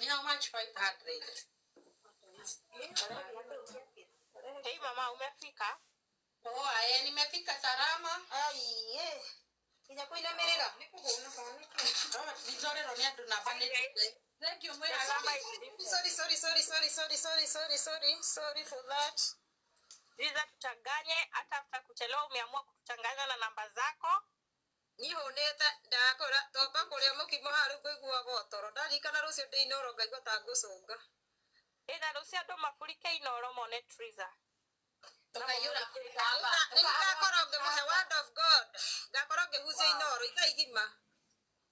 How much? 500. Hey mama, umefika? Oh, nimefika salama. Ai, inakuwa inamerera. Nikuona sana. Vizuri ronia tunafanya. Thank you mwema. Sorry for that. Liza tuchanganye hata after kuchelewa umeamua kutuchanganya na namba zako. Niho neta ndakora toba kuria mukimo haru kuigua gotoro ndarikana rucio ndi inoro ngaigua ta ngucunga ina rucio ndo mafurike inoro mone Triza tukayura kurikamba ngakora ngemuhe word of God ngakora ngehuze inoro ikaigima.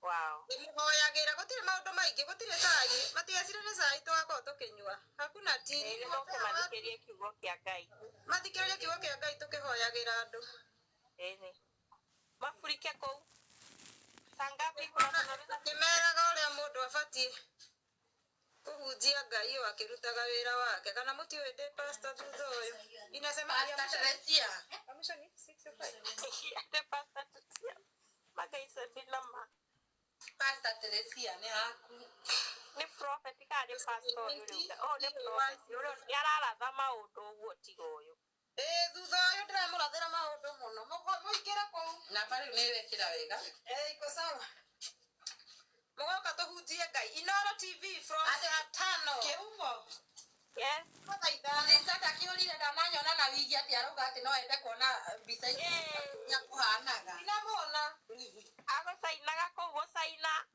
Wow. Nimuhoyagira gutire maundu maingi gutire cai matiacire ni cai twako tukinyua hakuna ti ni moke mathikirie kiugo kia Ngai mathikirie kiugo kia Ngai tukihoyagira andu eni mafurike kou sangapi kuna tunaweza kimeraga uria mundu abatie kuhunjia Ngai akirutaga wira wake kana muti wende pastor thutha uyu inasema pastor Teresia amishoni 65 ate pastor Teresia magaisa binama pastor Teresia ni haku ni prophet ka ni pastor yule ni prophet yule yarara thama undu uguo tigoyo thutha uyu ndiramurathira maundu muno muikira kou na bari ni wekira wega iko sawa mugoka tuhunjie Ngai Inoro TV from Atano kiugo. Yes nitata kiurire ndananyona na wigi ati aruga ati no ende kuona mbica ya kuhanaga inamona ago sainaga kou saina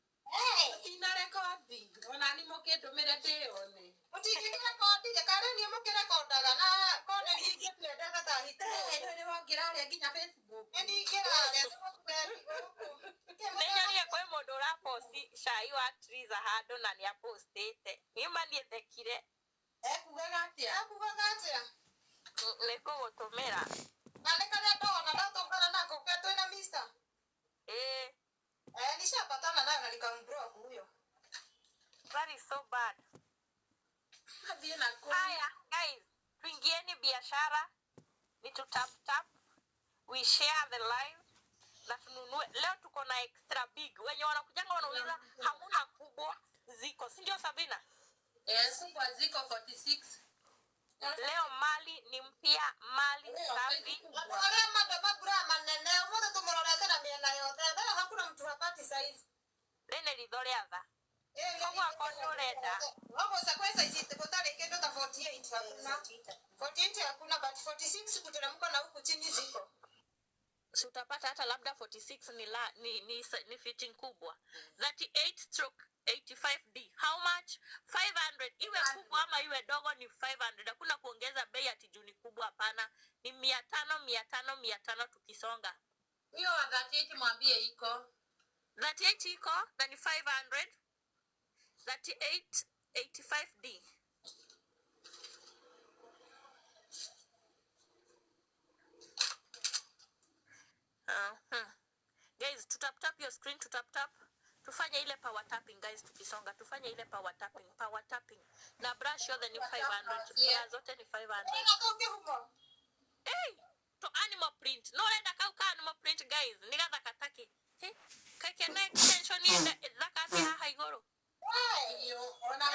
ina rekondi ona ni mukindumire ndione mutigire rekondi rekare ni mukirekondaga na kone wigi twendega ta hite ni wongira ria nginya Facebook ni ngira ria Nenya kwa mundu ra posti shai wa Triza hado na ni apostete nima ni thekire kugaga atia neko gutumira na nekare ndona ndatongana nako ketwina mister nishapatana nayo na nikambroa huyo. That is so bad. Haya guys, tuingieni biashara ni to tap tap, we share the live na tununue. Leo tuko na extra big wenye wanakujanga wanauliza hamuna kubwa ziko si ndio Sabina? Yes, kwa ziko 46. Leo mali ni mpya, mali safi. Wale madama bura manene wote tumororete na miena yote. Ndio hakuna mtu hapati size. Lene lidhole adha. Kwa kono reda. Wako sakwesa isite kotale kendo ta 48 hakuna. 48 hakuna but 46 kuteremka na huku chini ziko. Si utapata hata labda 46 ni fitting kubwa. 38/85D. How much? 500. Iwe kubwa ama iwe dogo ni 500. Hakuna kuongeza bei ati juu ni kubwa hapana. Ni 500 tukisonga. Hiyo 38 mwambie iko. 38 iko na ni 500. 38/85D. Guys, tap your screen, tap. Tufanye ile power tapping guys tukisonga. Tufanye ile power tapping. Na brush yote ni 500. Yeah, zote ni 500. Hey, to animal print. No lenda kauka animal print guys. Nigatha kataki. Hey, kake na extension ni zakati haha igoro. Hiyo ona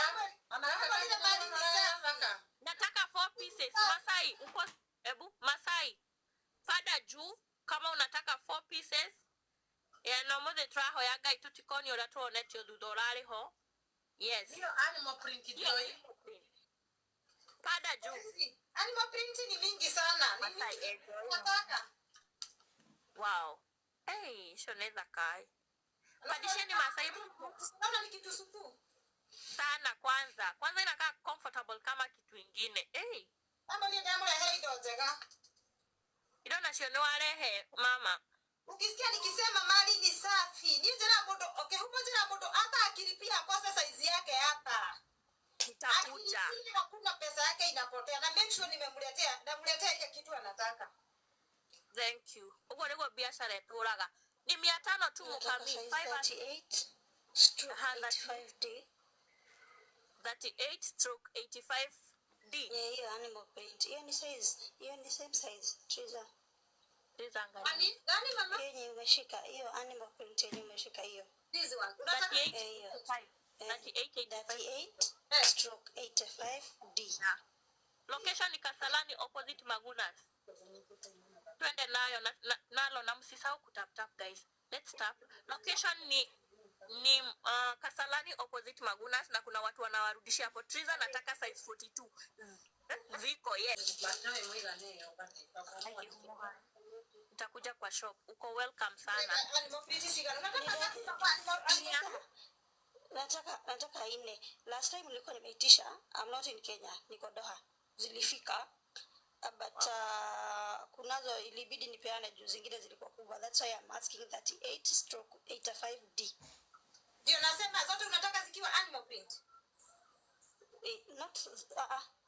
nataka 4 pieces. Masai, uko ebu Masai. Fada juu kama unataka 4 pieces. No mo de traho ya Ngai tutikoni ora tuonetio thudorari ho. Yes. Hiyo animal print ndio hiyo. Pada juu. Animal print ni mingi sana. Masai nataka. Wow. Hey, shoneza kai. Padisheni Masai. Naona ni kitu supu. Sana kwanza. Kwanza inakaa comfortable kama kitu kingine. Hey. Kama ni damu ya heido zega. Idona shiono arehe mama. Ukisikia nikisema mali ni safi, ni jina bodo, okay, huko jina bodo hata akilipia kwa sasa size yake hapa. Itakuja. Hakuna pesa yake inapotea. Na make sure namletea ile kitu anataka. Thank you. Ugo lego biashara eturaga. Ni 500 tu mukami 538/85D. 38/85 D. Hiyo animal print. Hiyo ni size. Hiyo ni same size. Triza. Ani gani mama? Hiyo umeshika. Hiyo animal print yenye umeshika hiyo. This one. 38/85D. Location ni Kasarani opposite Magunas. Twende nayo nalo na msisahau kutap guys. Let's tap. Location ni Kasarani opposite Magunas na kuna watu wanawarudishia hapo. Triza nataka size 42. Ziko yes. Nitakuja kwa shop. Uko welcome sana. Nataka ine. Last time nilikuwa nimeitisha. I'm not in Kenya. Niko Doha. Zilifika. But kunazo ilibidi nipeane juu zingine zilikuwa kubwa. That's why I'm asking 38/85D. Ndio nasema zote unataka zikiwa animal print. Not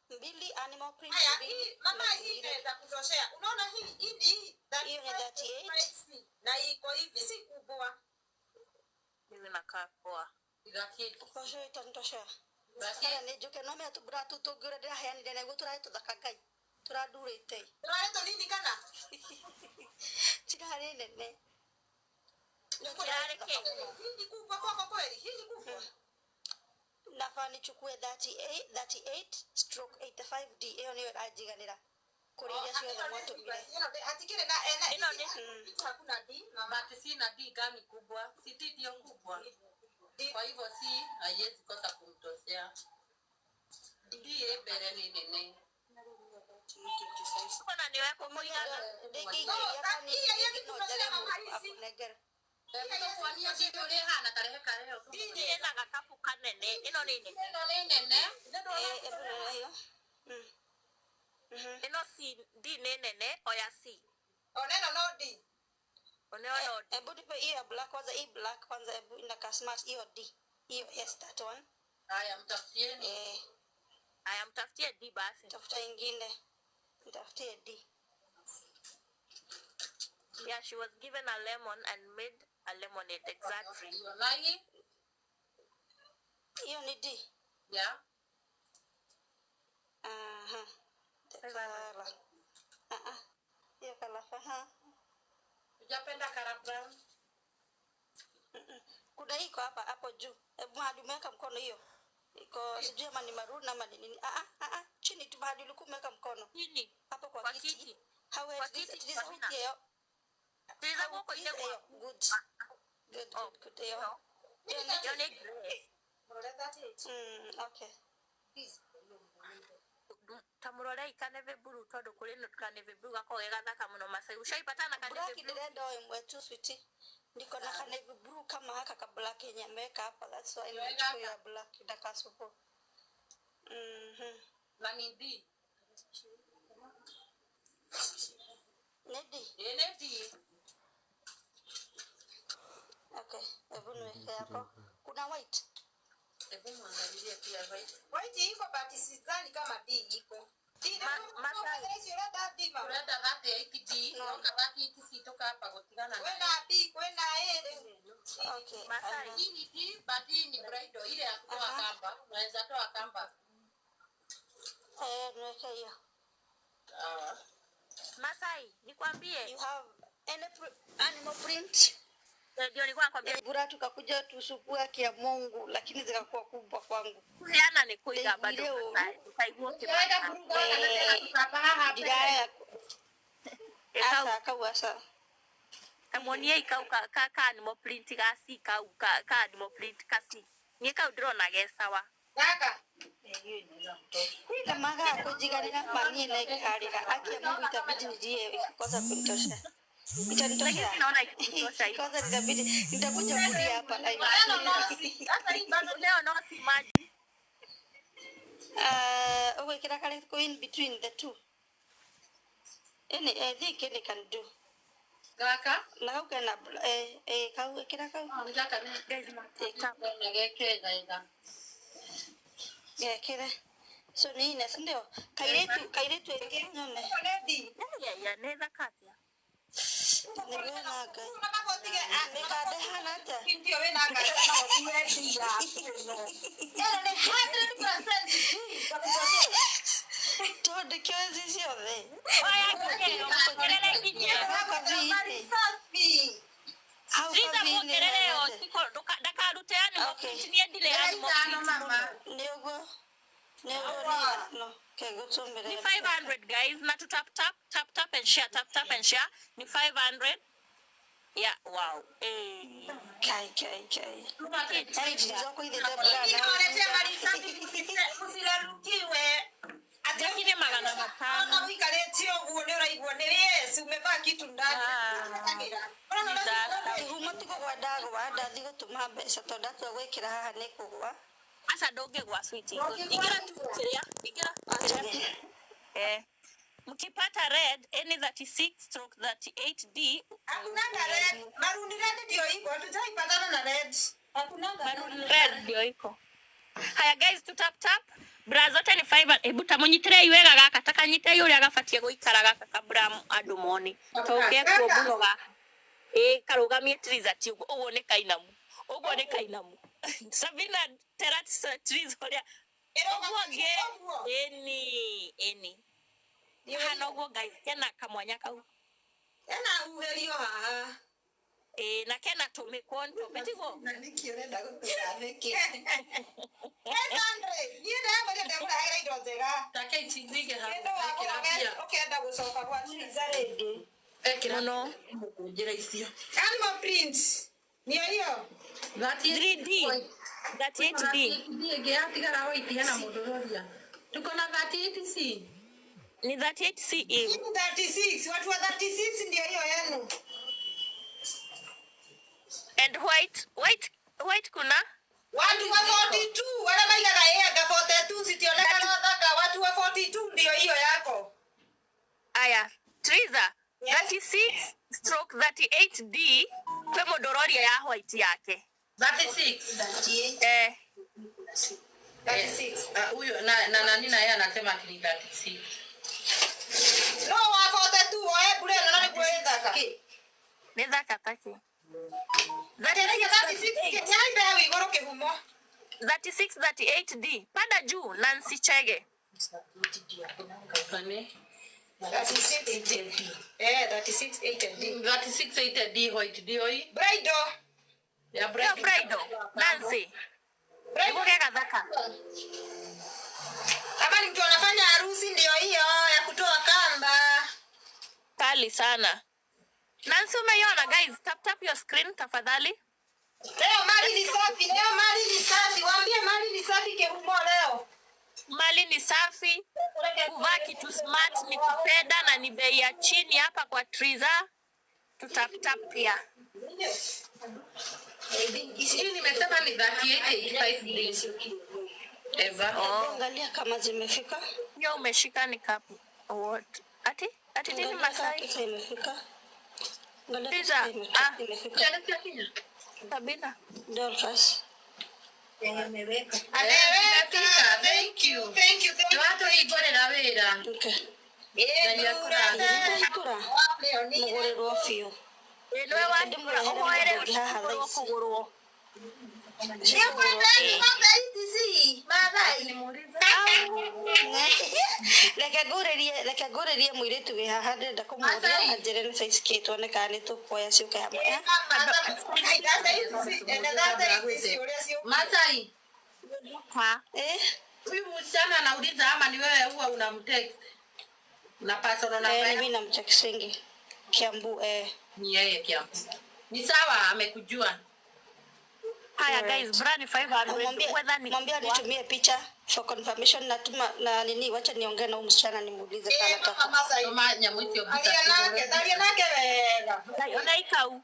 mbili animal print. Haya, hii mama hii inaweza kutoshea. Unaona hii hiyo ni 38 na iko hivi si kubwa. Hivi nakaa poa. Kwa sure itanitoshea. Basi ni joke no me atubura tutugure ndira hayani ndene gutura tuthakangai. Turadurite. Turareto nini kana? Tirare nene. Hii ni kubwa kwa kweli. Hii ni kubwa. Nafaa nichukue 38/85D. Hiyo niyo rajiganira. Kuriria sio za moto bila. Hatikire na hakuna D na mati si na D gani kubwa. Si D ndio kubwa. Kwa hivyo si haiwezi kosa kumtosea. D ebere ni nene. Kuna niweko moja. Deki ya ni hiyo tunajaribu akunegera. Kuania ndio ile hana tarehe leo. Ndiye na gakapu kanene. Ino nini? Nene. Hiyo. Ino si D nene oya si. Oneno no D. Oneno D. Ebu nipe hiyo black kwanza, hii black kwanza, ebu inaka smart hiyo D. Hiyo yes that one. Haya mtafutieni. Haya mtafutie D basi. Tafuta ingine. Mtafutie D. Yeah, she was given a lemon and made a lemonade exactly. Nani? Hiyo ni D. Yeah. Tekala. Hiyo kala faha. Hujapenda karabra? Kuna iko hapa hapo juu. Hebu hadi umeweka mkono hiyo. Iko sijui ama ni maroon ama ni nini. Chini tu hadi ulikuwa umeweka mkono. Nini? Hapo kwa kiti. How is this? It is a hood here. Triza wako ile kwa good. Good. Hiyo. Hiyo ni grey. Okay. Tamurore ikaneve buru todo kuri no kaneve buru gako gathaka muno Masai ushaipatana kaneve black ndirenda imwe tu sweetie ndiko na kaneve buru kama haka ka black yenye ameweka hapa, that's why nimechukua black ndakasupo. Na ni D. Nedi. Okay, hebu niweke hapo. Kuna white. Hebu muangalie pia white. White iko but sidhani kama D iko. D na Masai hiyo rada D mama. Rada 38D. Noka 38 sitoka hapa kutigana na. Kwenda D kwenda A. Okay. Masai Hii ni D, but hii ni bridal ile ya kutoa kamba. Unaweza toa kamba. Niweke hiyo. Masai nikwambie You have any animal print? ndio nilikuwa nakwambia Bura tukakuja tusupua kia Mungu lakini zikakuwa kubwa kwangu. kuheana ni kuiga bado Masai ukaiguo Kawaida buruga na tutapaa hapa. Diraya. Asa kawasa. kamonie ikauka ka ni mo print gasi ka ni mo print kasi ni ka drone gesawa Kaka. Kama gaa kujigarira mami na ikarira akia Mungu itabidi nijie kosa kunitosha. Itanitosha. naona ikitosha hiyo Kosa itabidi nitakuja kudi hapa live. Hata hii bado leo no si maji Okay, kira kale go in between the two. I think any can do. Kaka. Na ukena kau kira kau. Ngaka ni na geke gaida. Kira. So ni ina sindio. Kairetu nyone. Nedi. ya neza katia Niwe na ga. Unakapotige Nikade hanata. ndio wewe na kaka na watu ya. Yana ni 100%. Tonde kiasi ciothe. Oya kuongerera kinya. Mari safi. Triza kuongerera siko ndakarute yani mutinie ndile yani mama. Nĩguo. No. Ni 500 guys. Na to tap and share. Tap and share. Ni 500. Yeah, wow. Kai. Hey, zako ile tabla. Nimeona mari safi usilarukiwe. Atakine magana matano. Ona wikaletio guo ni uraigua ni Yesu umevaa kitu ndani. Umatuko kwa dago ndathi gutuma mbeca tondu atua gwikira haha ni kugwa. Asa doge gwa sweetie. Igira. Mkipata red any 36/38D. Hakuna red. Maruni red ndio iko. Tutaipatana na red. Hakuna red ndio iko. Haya guys, to tap. Bra zote ni 5. Ebu tamunyitire iwega gaka takanyite yuri agafatie guikara gaka kabra andu moni. Toke ko muno ga. Karugamie Triza ti uguo ni kainamu. Uguo ni kainamu. Sabina Terats Triza oria. Uguo eni. Hana uguo guys, kena kamwanya kau. Ena uherio haha. Na kena tumekonto betigo. Na nikiorenda gutura niki. Andre, ni ndio ndio muragira indo njega. Take itindige hapo. Ukienda gucoka kwa Triza ready. No. Njira icio. Animal print. Nio hiyo. 3D. 38D. Ndiye atigara hoitia na munduroria. Tuko na 38C. Ni 38C. 36. Watu wa 36 ndio hiyo yenu. And white kuna watu wa 42 wala maigaga yega 42 sitionekana thaka watu wa 42 ndio hiyo yako. Aya, Triza, 36/38D kwa modororia ya white yake. 36. 36. Huyo na nani na yeye anasema ni 36. No wa 42 oe bure na nani kwenda ka. Ni dhaka taki. 36/38D. Pada juu Nancy Chege. 36/8D. White dioi. Braido. Ya Braido. Nancy. Hebu keka dhaka. Kama ni mtu anafanya harusi ndio hiyo ya kutoa kamba. Kali sana. Nancy umeiona guys, tap your screen tafadhali. Leo mali ni safi. Waambie mali ni safi kerumo leo. Mali ni safi. Kuvaa kitu smart ni kupenda na ni bei ya chini hapa kwa Triza. Tap pia. Hii nimesema ni 38 Eva. Angalia kama zimefika. Hiyo umeshika ni kapu. What? Ati nini Masai? Imefika. Triza. Imefika. Sabina. Dorcas. Ameweka. Thank you. Watu igore na wera. Okay. Kura. Mugore rofio. Niwe wa ohoere kugurwo. Sio kwenda ng'ombe hizi. Madai. Reke ngurerie muiritu wi haha ndenda kumuria anjire ni size kit oneka ni tukoya ciuke hamwe. Masai. Huyu msichana anauliza ama ni wewe huwa unamtext? Na personal number. Mimi namtextingi. Kiambu ni yeye Kiambu. Ni sawa amekujua. Haya guys, brand 500 whether ni mwambie nitumie picha for confirmation na nini wacha niongee na msichana nimuulize kama nataka. Kama nyamwitio bisa. Alianake wega. Unaikau.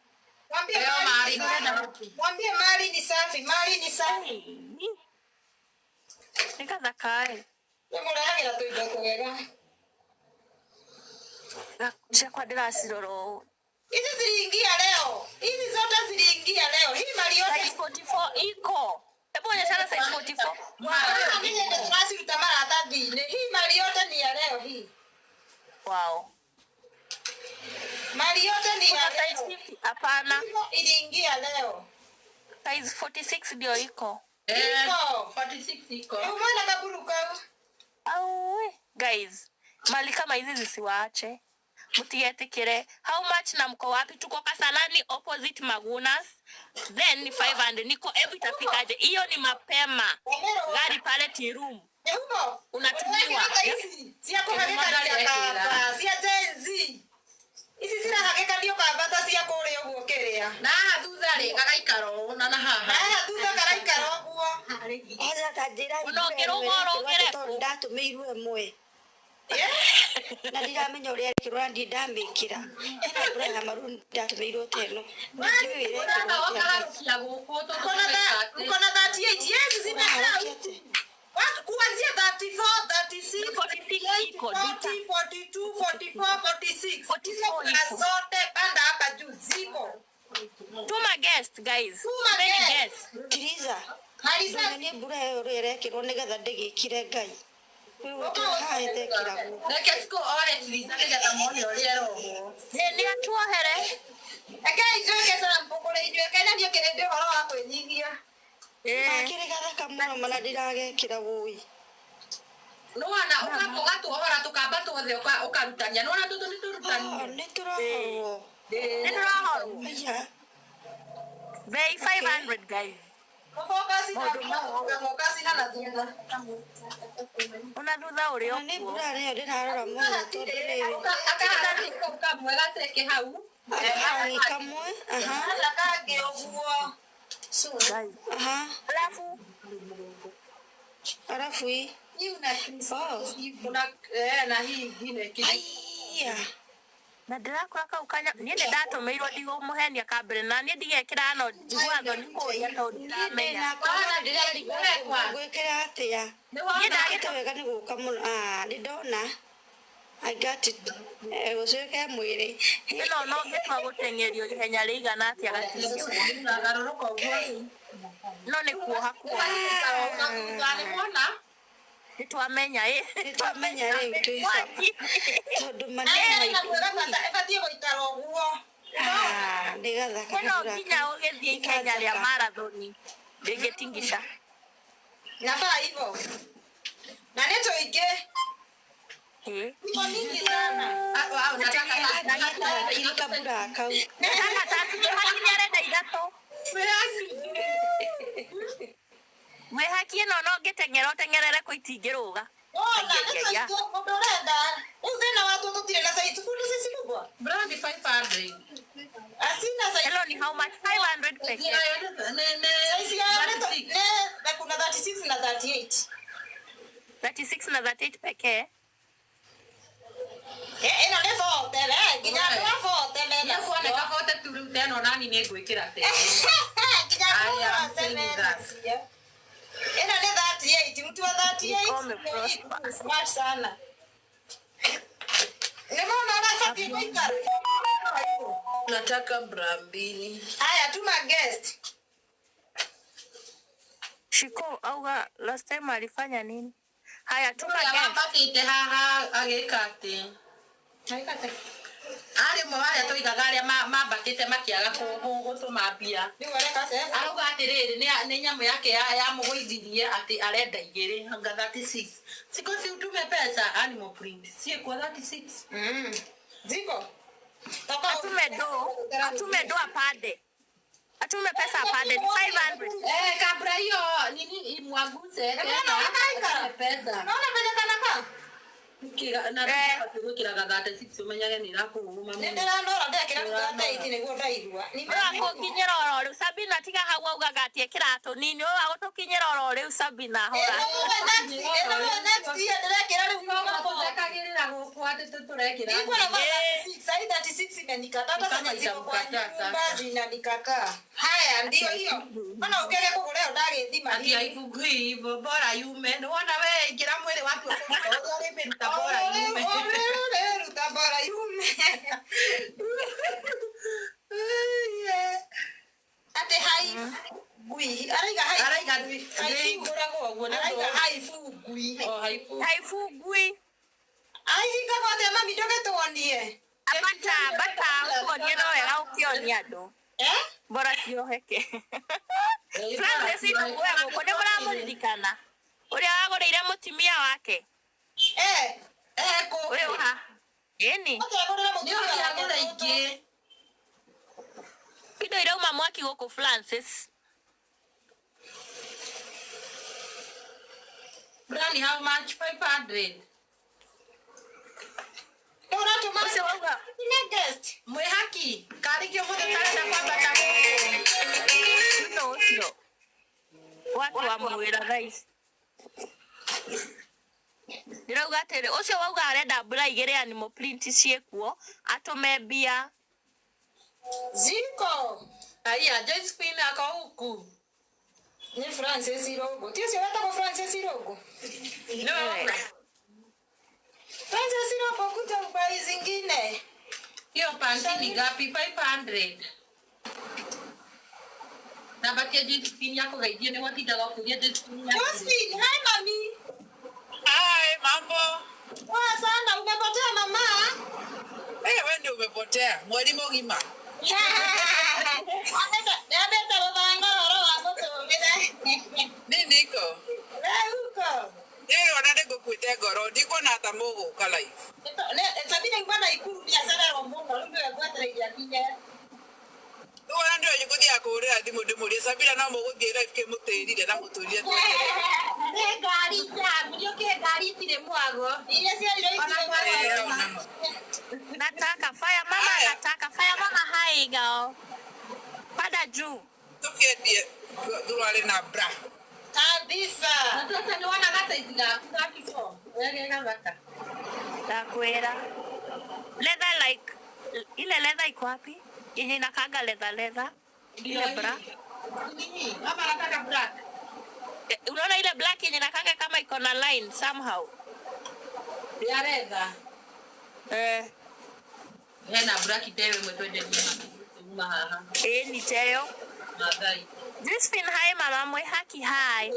Mwambie mali ni safi. Nikaza kai. Murahagira tuindo kwega. Kwa dirasiroro. Hizi ziliingia leo. Hizi zote ziliingia leo. Hii mali yote size 44 iko. Hebu onyesha size 44. Mimi ndio tunasi utamara tadi. Hii mali yote ni ya leo hii. Wow. Mali yote ni ya leo. Hapana. Iliingia leo. Size 46 ndio iko. 46 iko. Umeona kaburuka? Au Guys, mali kama hizi zisiwaache. Mutietekere. How much na mko wapi? Tuko Kasarani opposite Magunas. Then ni 500. Niko ebu itafikaje? Hiyo ni mapema. Gari pale tea room. Unatumiwa. Sia kuhageka kaka. Sia jenzi. Isi sira hageka ndio kabata sia kore uguo kerea. Na thutha ri gagaikaro na na haha. Thutha garaikaro uguo. Aza tajira. Unongerogoro ngereko. Ndatumirwe mwe. Na ndiramenya uria kirwa ndi ndamikira ina bura maru ndatumirwo teno ndiwire ukona 38 years zimesha watu kuanzia 34 36 48 40 42 44 46 na zote panda hapa juu ziko. Tuma guest guys. Many guests. Kiriza halisa ni bura yore kirwa nigatha ndigikire ngai. Reke siko ore Kiriza nigetha mone uria roho. Ni atuohere. Aka ijoke sana mpokore ijoke na ndio kire ndio horo wa kwenyihia. Makire gathaka muno mana ndiragekira wui. Nwana ukapoga tuhora tukamba tuothe ukarutania nwana tutu ni turutania. Ni turahoro. Ni turahoro. Aya. Bei 500 guys. Focus na thutha. Una thutha uri o. Ni bura leo ndirarora muno tondire. Akana kamwega seke hau. Ni kamwe. Aha. Ala kage uguo. Alafu hii. Hii una Kuna na hii ingine Aya. na ndirakora ukanya niende ndatumirwo ndigo muhenia kambere na nie ndigekira no njiguago ni kuria to ndiramenya Kwana ndirarigwa gwikira atia. nie ndagite Wega ni guka muno. Ndona. I got it. Uceke mwiri. ino no ngitwa gutengerio ihenya rigana atia gatinio garoroka uguo. no ni kuoha kwa Mwana nitwamenya Nitwamenya riu tuica. Tondu manene na mwega batie goikara uguo. ndigathaka no nginya ugithie ihenya ria marathoni ndingitingisha Nafaa hivyo. Na neto ige. Iko mingi sana. nataka kirika bura kau. nataka tatu hakini arenda ithatũ mwehakie no ngĩteng'erere kũ itingĩrũga Ona ndorenda. Uthina watu tutire na saizi kuna sisi kubwa. brand 500. Asina saizi. hello ni how much 500 pekee Saizi ya na kuna 36 na 38. 36 na 38 pekee Ino ni fote we. Ginya kwa fote me. Na kuone kafote turu teno nani ni gwikira te. Ginya kwa fote me. Ino ni 38. Mtu wa 38. Smart sana. Nimeona rafiki kuikara. Nataka bra mbili. Haya tuma guest. Shiko auga last time alifanya nini haya tuma guest Bakite haha agikate. Haikate. Ari mwaya toigaga aria mambakite makiaga gutuma mbia. Ni wale kase. Arauga atiriri ni nyamu yake ya mugwithirie ati arenda igiri hanga 36. Siko si utume pesa animal print. Si kwa 36. Ziko. atume do apande atume pesa apande ni 500 kabla hiyo nini imwaguse tena pesa. Naona vile kanaka. Kira na kira gadate 6 umenyage ni rakuuma Ndio ndora ndekira kugata iti niguo ndaigua. Ni Wako kinyera oro Sabina tiga hawa ugagatie kirato nini wewe agoto kinyera oro Sabina hora next year ndekira riu tutakagirira gukwate tuturekira iko na 36 imenikata hata sasa ziko kwa baadhi na nikata. Haya ndio hiyo. Mbona ukele kuko leo ndagithima ati aifungu hivyo bora yume ndoona wewe ingira mwili watu wale menta bora yume ruta bora yume ate hai gui araiga dui ngurago guo na haifu gui haifu gui ai kabote mami ndoge tuonie bata kuonie no wega ukionia andu bora cionheke Francis ndugu yangu kone muramuririkana uria wagurire mutimia wake Ko. Wewe ha. Yeni. Ndio kiagora ingi. Kido irauma mwaki goko Francis. Brani, how much? 500. Ose wauga. Mwehaki. Karikio mode karenda kwamba tako. No, sio. Watu wa mwira guys. Ndirauga atere ucio wauga arenda mbura igire animal print ciekuo atume mbia Ziko. Aya, Josephine ako huku. Ni Francis Irogo. Tio si wata kwa Francis Irogo. No. Francis Irogo kuja ubai zingine. Hiyo panty ni gapi? 500. Na bakia Josephine yako gaidie ni watinda kuria Josephine. Josephine, hi mami. Hai, mambo. Poa sana, umepotea mama? Wewe ndio umepotea. Mwalimu gima. Nini iko? Ona ndego kwite ngoro, ndiko na ta mugu ka live. Ona ndio yukuthia kurira thimu ndimurie Sabina no muguthie live ke mutirire na muturie. nataka fire mama Aya. nataka fire mama hai girl pada juu Tukiendie durare na bra. Na sasa ni wana gata iziga ngapi to? Wewe ngaka. takwera leather like ile leather iko wapi yenye inakanga leather ile bra Nini? Mama anataka black. unaona ile black yenye inakanga kama iko na line somehow Ya reda. Na black tewe mwetwende ni haha. ni teo Madai. Josephine hai mama mwe haki hai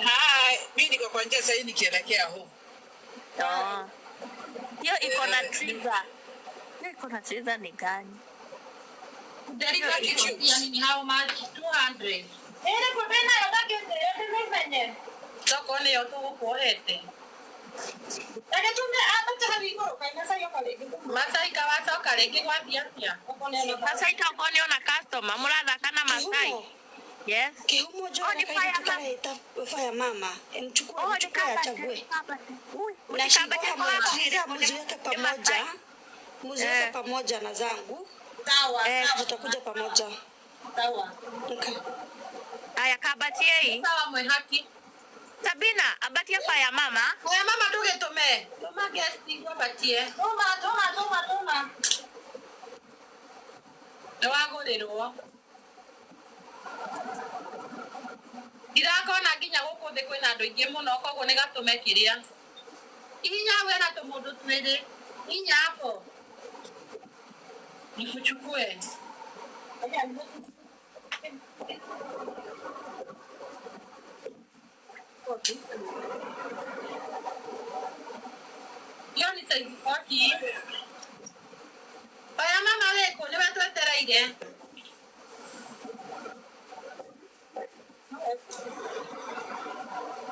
Hai, mimi niko kwa njia sasa nikielekea home. hiyo iko na trigger hiyo iko na trigger ni gani Deliver kitu yani how much? 200. Soko ni yoto kuorete. Masai kawasa kaleke kwa pia. sasa itakuwa na customer muratha kana Masai yes Kihumo jo Oh, ni fire mama. fire mama. Mchukua oh mchukua achague. Na shika moja muziweke pamoja. Muziweke pamoja na zangu. Zitakuja pamoja. Okay. aya kabatie hii Sawa mwe haki. Sabina abatia fire mama Oya mama tugetume. Tuma guest kwa batie. Toma. Ndawagorerwo. Ndirakona nginya guku thi kwina andu aingi muno koguo ni gatume kiria. Inya we na tumundu twiri. Inya hapo. Nikuchukue. Yo ni size 40. Oya mama weko ni batwetereire.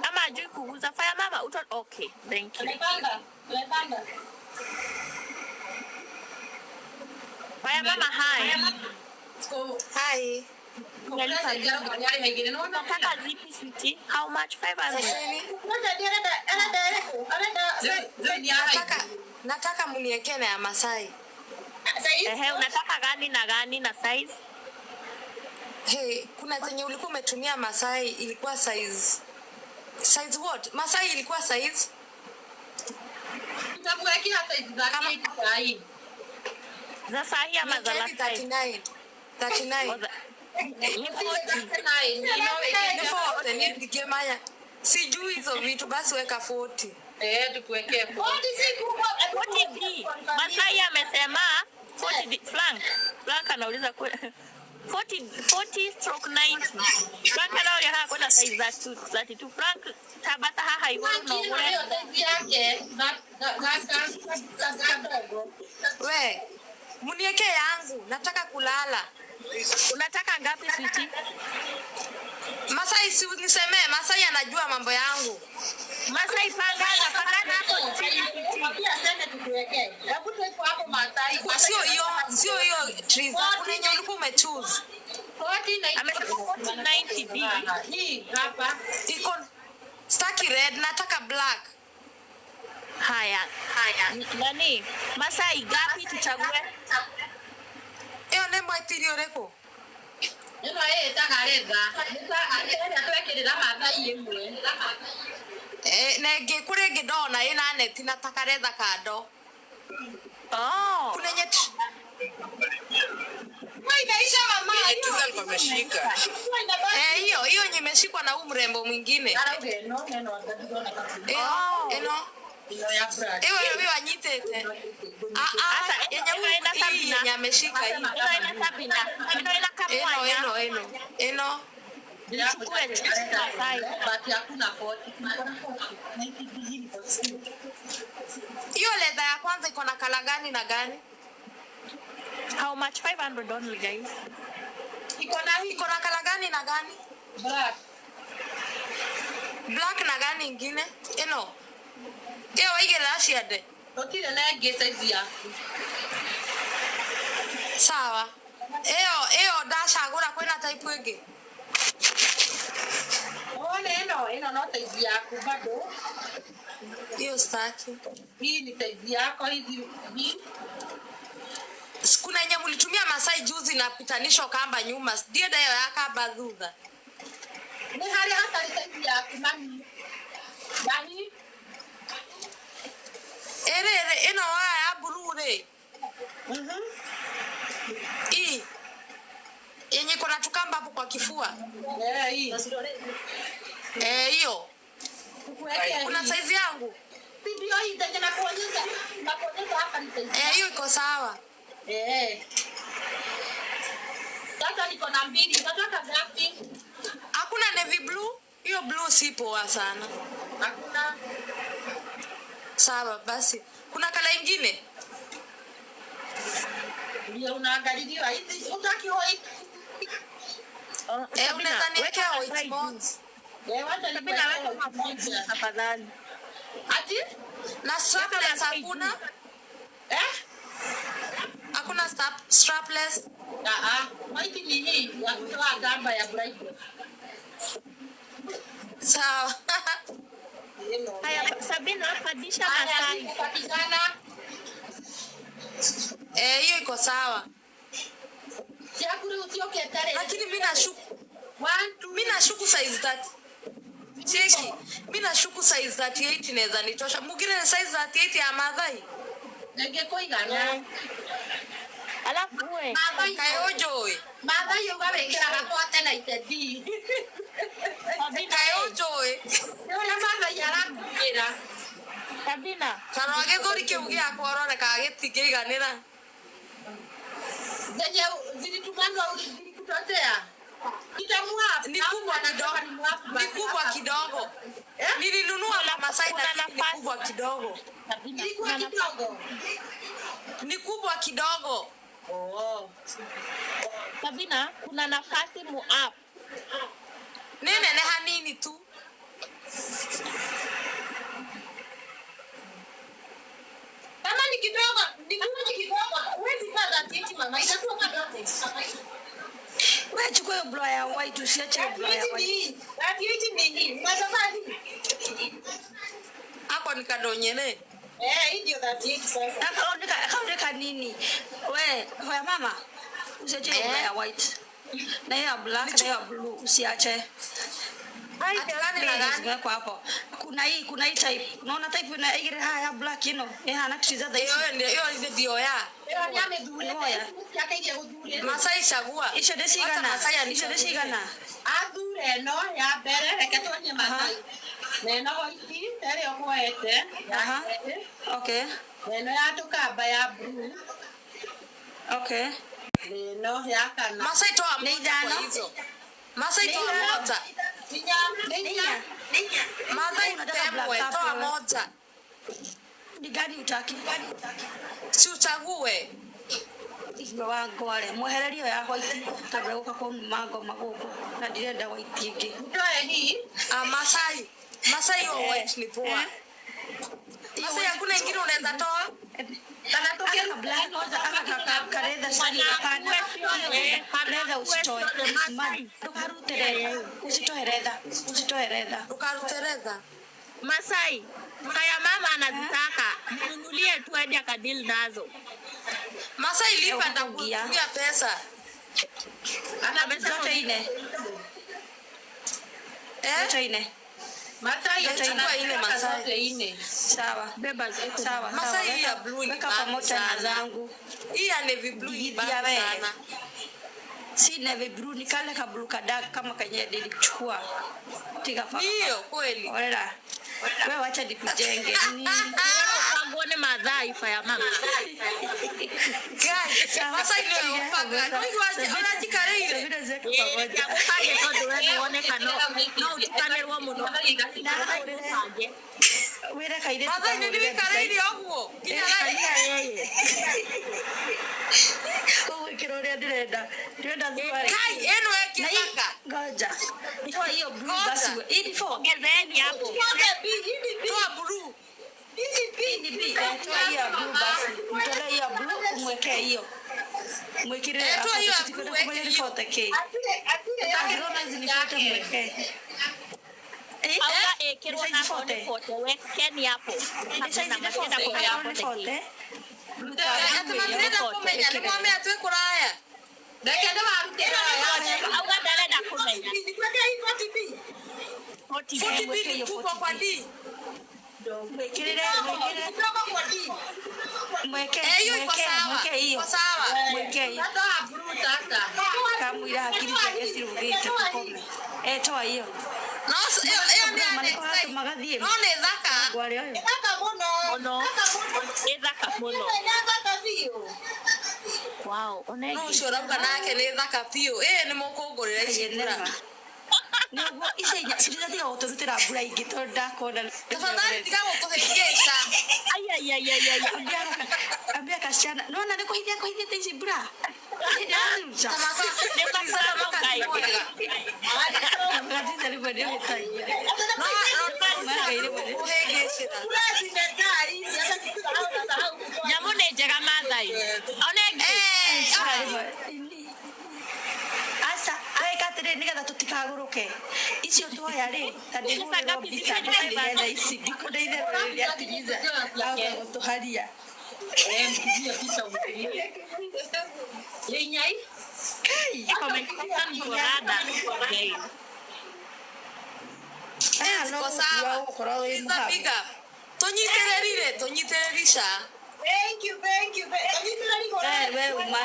ama ajui kuguza fire mama uto okay thank you Tumepanda. fire mama hai Hi. nataka zipi sweetie how much 500 Nataka mniwekee na ya Masai. unataka gani na size Hey, kuna zenye ulikuwa umetumia Masai ilikuwa size what? Masai ilikuwa size za sahi ama za last time 39. Nikemanya sijui hizo vitu basi weka 40. Tukuwekee 40D Masai amesema 40D Frank anauliza 40/90 Frank anauliza hapa kuna size za 32 Frank tabata haha hivyo na ule We, mniwekee yangu, nataka kulala. Unataka ngapi sweetie? Masai si unisemee, Masai anajua mambo yangu. Masai pangana hapo chini. Mwambie aseme tukuwekee. Hebu tuweke hapo Masai. Sio hiyo Triza. Kuna yenye ulikuwa umechoose. 40 Amesema 90 D. Hii hapa. Iko staki red, nataka black. Haya. Nani? Masai gapi tuchague? Hiyo nembo itirio reko. Ino tagarega. Nita atwekirira Masai imwe. Nenge kure ngidona ina neti nataka redha kando. Oh. Kuna yenye Inaisha mama. Tuza alikuwa ameshika. hiyo nimeshikwa na huyu mrembo mwingine. Eno. Ewe anyitete. Sasa Yenye ina Sabina. yenye ameshika hii. Ina Sabina. Ina Kamwanya. Eno. Nichukue Masai. Bati hakuna 40. Hiyo leather ya kwanza iko na kala gani na gani? How much? 500 only, guys. Iko na kala gani na gani? Black na gani ingine? Eno. Hiyo waige lashiade. Otile na ngese zia. Sawa. Hiyo ndacagura kwina type ĩngĩ. Ino no size yako bado. Hiyo staki. Hii ni size yako hizi. Kuna yenye mlitumia Masai juzi na pitanisho kamba nyuma. Ndio dayo ya kamba dhudha. Ni hali hata size yako mami. Yaani Eno ya blue. Yenye kuna tukamba hapo kwa kifua. hii. Hiyo. Kuna size yangu. Ndio hii tena nakuonyesha. Nakuonyesha hapa ni size. Hiyo iko sawa. Sasa niko na mbili. Unataka ngapi? Hakuna navy blue? Hiyo blue si poa sana. Hakuna. Sawa basi. Kuna kala ingine? Ndio unaangaliwa hizi. Utaki white. Unaweza niwekea white bonds. Wacha Sabina weka tafadhali. Ati? Na strapless hakuna? Hakuna strapless? White ni hii ya kutoa gamba ya bright. Sawa. Haya Sabina padisha Masai. Patikana. Hiyo iko sawa. Siakuri usioke tare. Lakini mimi nashuku size 30. Cheki. Mimi nashuku size 38 inaweza nitosha. Mugire size 38 ya madhai. Ningekuigana. Alafu wewe. Kayojoe. Madhai ugawekera kwa tena itedi. Kayojoe. Ndio madhai arakira. Sabina. Kana wagethori kiu giakwa oroneka gitigiganira. Zenye zilitumanga zilikutosea. Kitamua Ni kubwa kidogo. Nilinunua la Masai na ni kubwa kidogo. Ilikuwa kidogo. Ni kubwa kidogo. Sabina kuna nafasi mu up. Nene ne hanini tu. Kama ni kidogo, ni kidogo. Huwezi fanya titi mama, itakuwa kidogo. Wewe chukua hiyo blower ya white, usiache blower ya white. Ati ni hii. Mazabani. Hapo nikadonyele. Hii ndio sasa. Akaoneka nini? Wewe, hoya mama. Usiache hiyo blower ya white. Na hiyo black na hiyo blue usiache. Gani na gani kwa hapo. Kuna hii type. Unaona type ina ile haya black hana kitu za hiyo. Hiyo ndio ya. Masai chagua. Isho desigana. Adure no ya bere reketonye Masai. Neno hoiti tere okwete. Okay. Neno ya tukaba ya blue. Okay. Neno ya kana. Masai toa moja hizo. Masai toa moja. Ninya. Masai toa moja. Ni gani utaki? Si uchague. mũciĩ wa ngware mwehererio ya white tondu guka kwa mango magugu na ndirenda white ingi Mtoe hii. Masai. Masai wa white ni poa. Masai hakuna ingine unaweza toa? kana tokia black moja aka kareda sani hapana kareda usitoe usitoe redha Ukarute redha. Masai, kaya mama anazitaka, mnunulie tu hadi akadili nazo. Masai lipa ndakugia pesa. ana zote ine zote ine Masai Chukua ile Masai. ine. sawa Beba zote. sawa Masai hii ya blue ni weka bad pamoja na sana. zangu Hii ya navy blue ni bad Ya wewe. sana. si navy blue ni kale ka blue kadak kama kenye nilichukua tiga fa Ndio kweli. Olela. Wewe wacha nikujenge. Kangone madhaifa ya mama. Guys, Masai ndio yofanga. Ndio unajikare ile. Sabina zeka pamoja. Yakufanye todo wewe uonekano. No utikanerwa muno. Wira kaire. Masai ndio bikare ile ogwo. Kinya Yeye. Kwa kirore ndirenda. Ndirenda zuari. Kai, eno ekitaka. Ngoja. Toa hiyo blue basi. Hii for. Ongezeni hapo. Toa blue. Hii ni B. Toa hiyo blue basi. Mtolee hiyo blue umwekee hiyo. Mwekire hapo. Toa hiyo Tutikana blue, kwa weke ile 4K. Akirona zinifuata mwekee. Aula ekero na kone foto wekeni hapo. Sasa hizi Napenda kwa ni hapo. 4K. Ati mabreda kumenya ni mwame atwe kuraya. Ndeke ndo barute. Auga ndarenda kumenya. 40 bili kubwa kwa D. Mwekirire mweke Hiyo iko sawa. mweke hiyo Iko sawa. mweke hiyo Natoa blue sasa. kamwira hakiri yake sirugite tukome toa hiyo No, hiyo ndio maniko hatu next. magathie No ni thaka. gware oyo Ono. Ethaka muno. Wow, No onegi. ushorauga nake ni thaka piu. Ni mukungurira icigura. niguo icenya cirithatiga guturutira mbura ingi tondu ndakona Tafadhali tiga gukuhingica. Ay. ambia kasichana nona nikuhithia ici mbura Ni masama kai. Ngatiza rĩmwe nĩũhĩtagia. Kuhingicira. Nyamu ni njega Mathai. Onegi. Asa, weka atĩrĩ nĩgetha tũtikagũrũke. Icio tuoya rĩ, ta ndĩhũrĩrwo mbica ndĩrenda ici ndikũndeithĩrĩria atiriza auga gũtũharia. Mpigie picha usikie. Yenyai. Kai. Comment kurada. Okay. No Kwa sawa. gũkorwo wĩ Iza mũhamu. big up. Tunyitĩrĩrisha. We uma.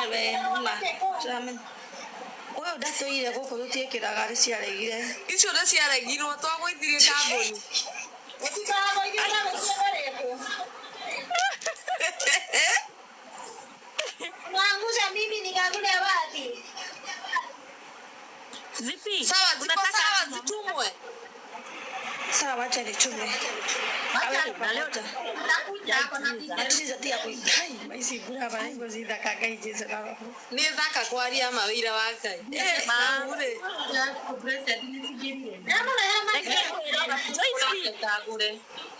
Ũyũ ndatũire gũkũ tũtiĩkĩraga rĩ ciaregire. Icio nĩ ciaregirwo twagũithirie kambuni. Naangusha mimi nikakule wapi? Zipi. Sawa, ziko sawa, zitumwe. Sawa, wacha nitume. Na leo Atiriza tia kuikai. Maici mbura marengo zithaka Ngai Jesu na roho. Nĩ thaka kwaria mawĩra wa Ngai. Maure.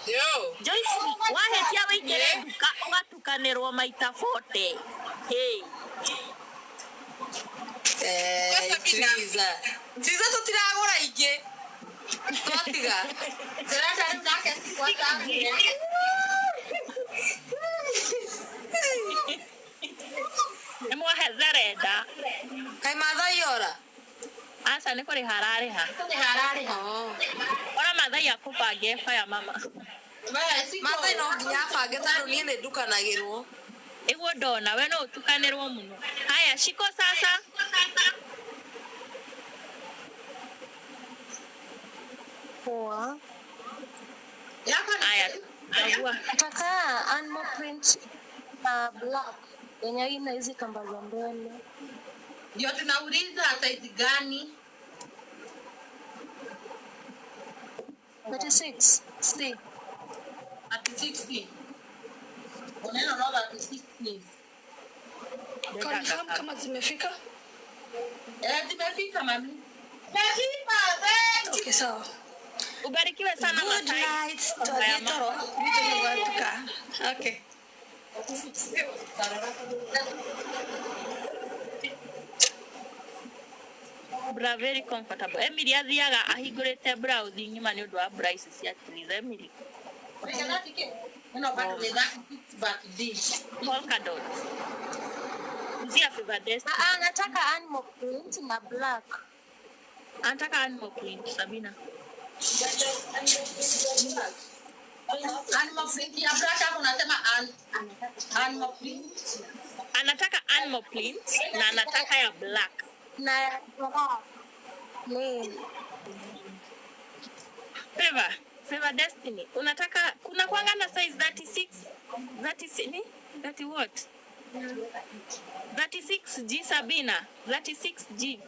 Yo. Joyce, wahetia wĩingĩre nduka ũgatukanĩrwo maita 40. Hey. Tiza tũtiragũra ingĩ. Twatiga. Nĩmwahe therenda. Kaĩ Mathai ora? Asa nĩ kũrĩ hararĩha. Ora Mathai akũbange baya mama. Mathai no nginya abange tondũ niĩ nĩ ndukanagĩrwo. Iguo ndona we no ũtukanĩrwo mũno. Haya, shiko sasa. Poa. Haya, chagua. Nataka animal print black yenye ina hizi kamba za mbele. Ndio tunauliza size gani? 36. See. At 60. Uneno no that 60. Confirm kama zimefika. Zimefika mami. Okay, sawa. Ubarikiwe sana Good Masai. night. Tuadietoro. Vitu vibatuka. Okay. Bra very comfortable. Emily athiaga ahingurite blouse nyuma ni undu wa Bryce cia trees. Emily. Polka dot. Zia fever desk. Nataka animal print na black. Anataka animal print Sabina. Animal print ya brata unasema animal print. Anataka animal print na anataka ya black. Na Fever Destiny. Unataka kuna kwanga na size 36. 36 30 what? 36G Sabina. 36G.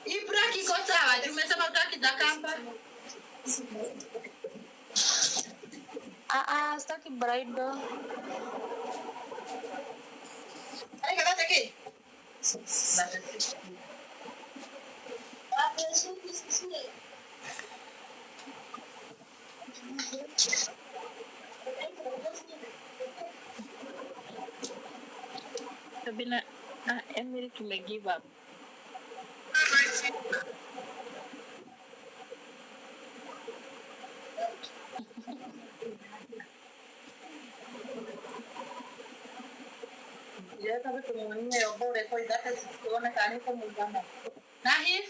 Ibra kiko sawa. Tumesema utaki za kamba. sitaki bridal. Ai kada take. Sabina Emily tume give up. Ya tabe tumemwambia yo bora kwa idata sikiona kani kwa mungana. Nahi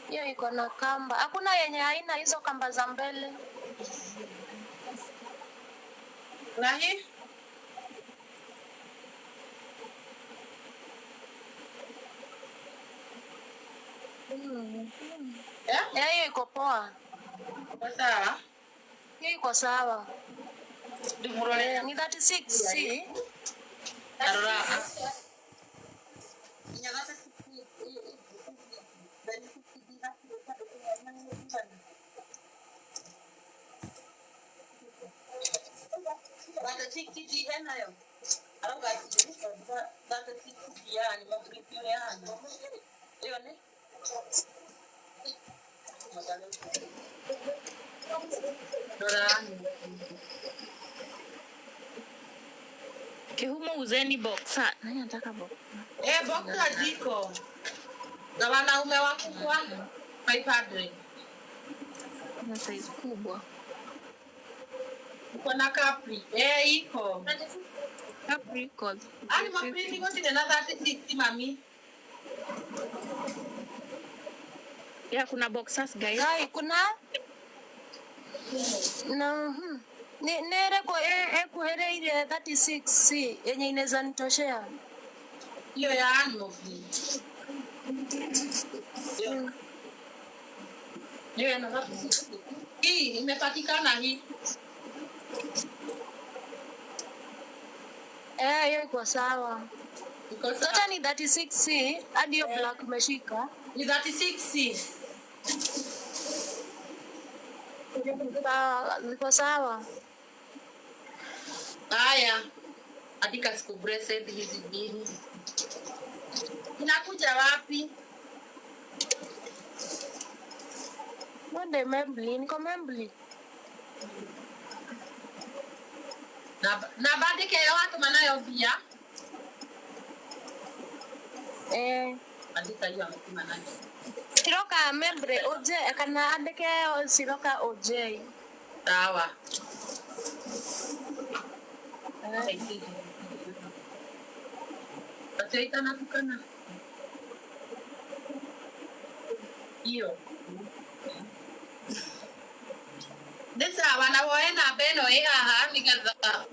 Hiyo iko na kamba. Hakuna yenye haina hizo kamba za mbele. Nahi Hiyo iko poa. sawa. Hiyo iko sawa. Dumurole Ni 36 si? Arora. Kihumo uzeni boxer. Nani anataka boxer? Boxer ziko. Na wanaume wakubwa 500. Na size kubwa. Uko na Capri. Iko. Capri iko. Ani maprint iko tena 36 mami. Ya kuna boxers guys. Hai kuna na nere ko kuhereire 36 si yenye inaweza nitoshea. Hiyo ya animal print. Hiyo ya 36. Hii imepatikana hii. Hiyo iko sawa. Zote ni 36 si hadi hiyo black umeshika. Ni 36 si. Iko sawa. Haya. Andika siku bracelet hizi mbili. Inakuja wapi? Mwende Membli, niko Membli. Na bandike ya watu manayo pia. Andika hiyo ametuma nani? Siroka membre oje kana andike siroka oje. Sawa. Sasa itana tukana. Hiyo. Desa wanawoena beno haha nigatha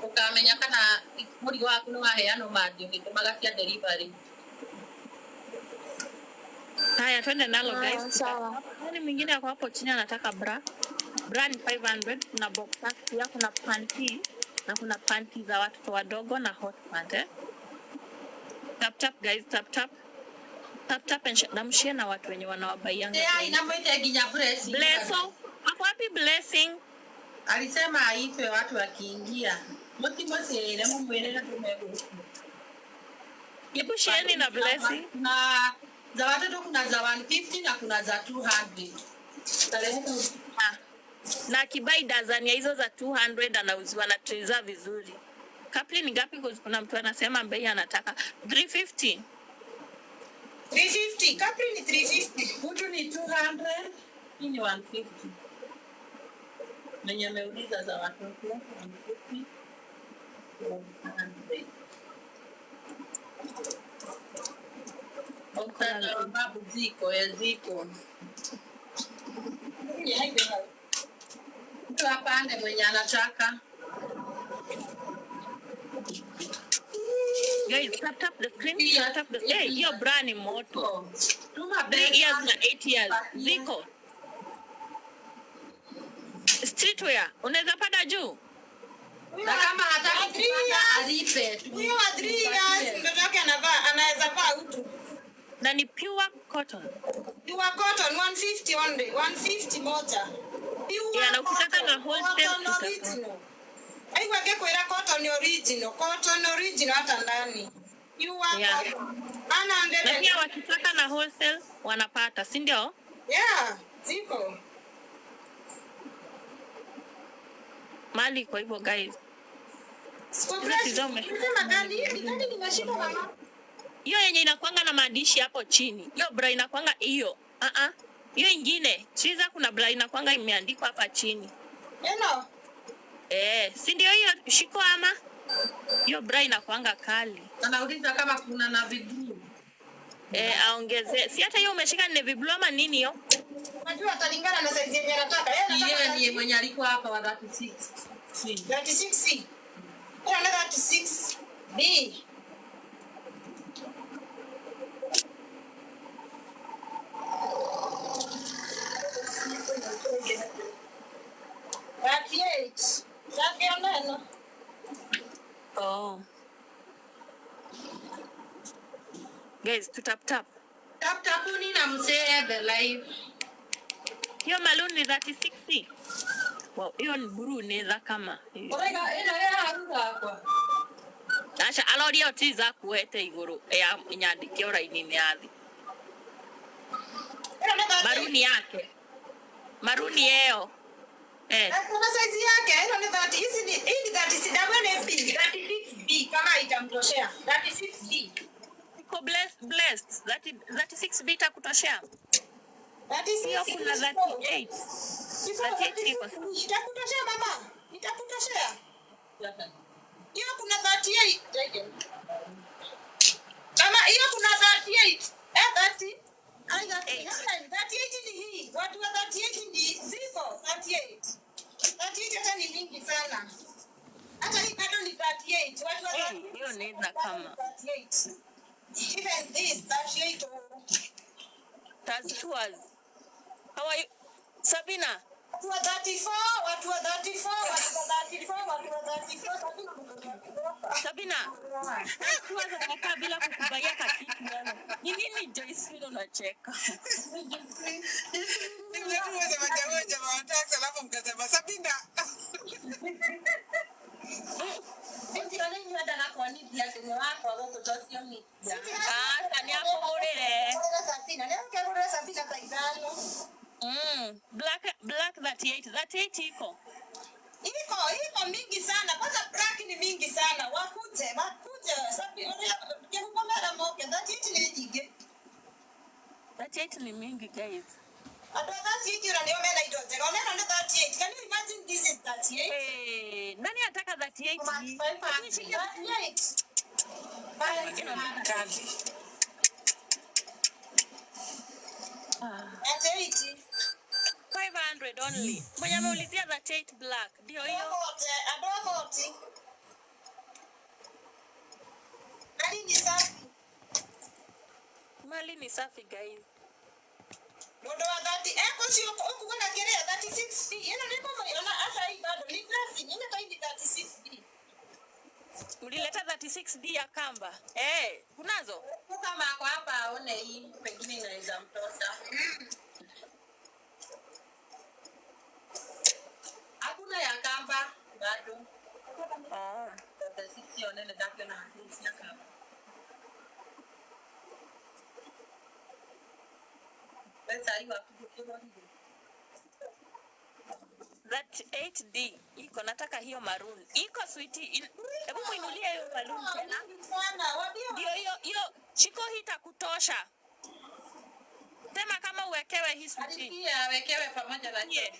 ukamenya kana muri waku no waheano madio gitumaga cia delivery. Haya twende nalo guys. Sawa. Nani mwingine ako hapo chini anataka bra? Bra ni 500, kuna boxers pia, kuna panty na kuna panty za watoto wadogo na hot pant Tap tap guys, tap tap. Tap tap and namshare na watu wenye wanawabaianga. Inamwita ginya blessing. Blessing. Ako wapi blessing? Alisema aipe watu wakiingia. Moti ile mweleza tumego. Hebu share na Blessing. Na za watoto kuna za 150 na kuna za 200. Na kibai dazani ya hizo za 200 anauziwa na treza vizuri. Kapli ni gapi kuna mtu anasema bei anataka 350. 350. Kapli ni 350. Kutu ni 200. Hii ni 150. Mwenye ameuliza za watoto 150. 100. Okana babu ziko. Mtu apande mwenye anataka. Guys, tap the screen. Tap the hey, hiyo brand ni moto. 3 years na 8 years. Ziko. Streetwear. Unaweza panda juu. Na kama hataki kupanda alipe. Huyo wa 3 years mtoto wake anaweza vaa utu. Na ni pure cotton. Pure cotton 150 only. 150 moja. Yeah, na ukitaka na wholesale original. Aiwa ngeko ira cotton original. Cotton original hata ndani. Yeah. Na pia wakitaka na wholesale wanapata, si ndio? Yeah, ziko. Mali kwa hivyo guys. Hiyo yenye inakuanga na maandishi hapo chini. Hiyo bra inakuanga hiyo. Hiyo ingine. Chiza kuna bra inakuanga imeandikwa hapa chini. Hello. Si ndio hiyo shiko ama? Hiyo bra inakuanga kali. Anauliza kama kuna na viblue. Aongeze. Si hata hiyo umeshika navy blue ama nini hiyo? Unajua atalingana na size yenye anataka. Yeye ni mwenye alikuwa hapa wa 36. 36C. Yeye ana 36B. Oh. Guys, to tap. Tap ni na msee the live. Hiyo maroon ni 36C. Wow, hiyo ni blue neza kama. Orega ina ya haruka kwa. Nasha alodia otiza kuete iguru ya nyandikio raini yathi. Maruni yake. Maruni yeo. Kuna size yake, hilo ni 30. Hizi ni 36B. 36B kama itamtoshea. 36B. Iko blessed. 36B itakutoshea. Hiyo kuna 38. 38 iko. Itakutoshea baba. Itakutoshea. Hiyo kuna 38. Kama hiyo kuna 38. 30. 38 ni hii. Watu wa 38 ni ziko 38. 38 hata ni mingi sana. Hata hii bado ni 38. Watu wa 38. Hiyo ni kama 38. Even this 38. That's yours. How are you? Sabina. Watu wa 34. Sabina. Tuanze kukaa bila kukubalia kitu. Ni nini Joyce Philo unacheka? Nimeweza majamoja wa tax alafu mkasema Sabina. Ndio nini hata na kwa nini ya tena wako wako tosio ni. Tani hapo urere. Sabina, leo kero Sabina kaidano. Black 38 iko. Iko mingi sana. Kwanza black ni mingi sana. Wakuje. Sabina, ngekumera moke. 38 ni nyingi. 38 ni mingi guys. Ado 38 unaniomena idoje. Onena 38. Can you imagine this is 38? Nani ataka 38? 38. Kali. 38. 500 only. Mwenye ameulizia 38 black. Ndio hiyo. Adovoti. Mali ni safi. Mali ni safi guys. Modo wa 30. Sio kuna kelea 36B. Yena ndipo mwana hata hii bado ni class. Nina kaidi 36B. Mlileta 36B ya kamba. Kunazo? Kama kwa hapa aone hii pengine inaweza mtosa. Hakuna ya kamba bado. Oh. Sisi onene dakika na hisi ya kamba. Pesa hiyo akukio hivi. That 8D iko nataka hiyo maroon. Iko sweetie. Hebu muinulie hiyo maroon tena. Ndio hiyo chiko hita kutosha. Sema kama uwekewe hii sweetie. Pia wekewe pamoja na hiyo.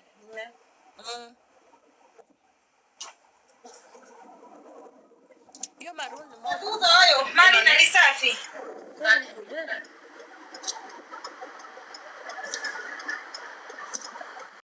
Hiyo maroon Mali na ni safi.